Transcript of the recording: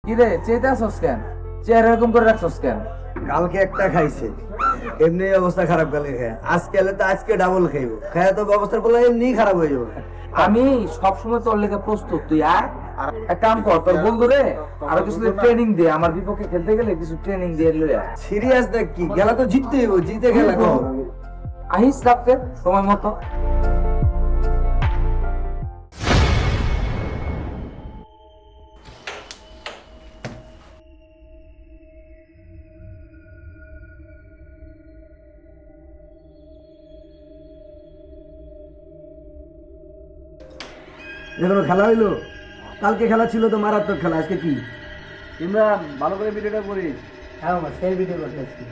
কি রে চেতে আসছস কেন? চেয়ার এরকম করে রাখছস কেন? কালকে একটা খাইছে, এমনি অবস্থা খারাপ। কালকে খায়, আজকে এলে তো আজকে ডাবল খাইব। খায় তো অবস্থা বলে এমনি খারাপ হয়ে যাবে। আমি সবসময় তোর লেগে প্রস্তুত, তুই আয়। আর এক কাম কর, তোর বন্ধুরে আরো কিছু ট্রেনিং দে, আমার বিপক্ষে খেলতে গেলে কিছু ট্রেনিং দিয়ে লই আয়। সিরিয়াস দেখ, কি খেলা তো জিততে হইব, জিতে খেলা কর। আহিস রাখতে সময় মতো। এখনো খেলা হইলো? কালকে খেলা ছিল তো মারাত্মক খেলা, আজকে কি? ইমরান ভালো করে ভিডিওটা করিস। হ্যাঁ সেই ভিডিও করতেছি।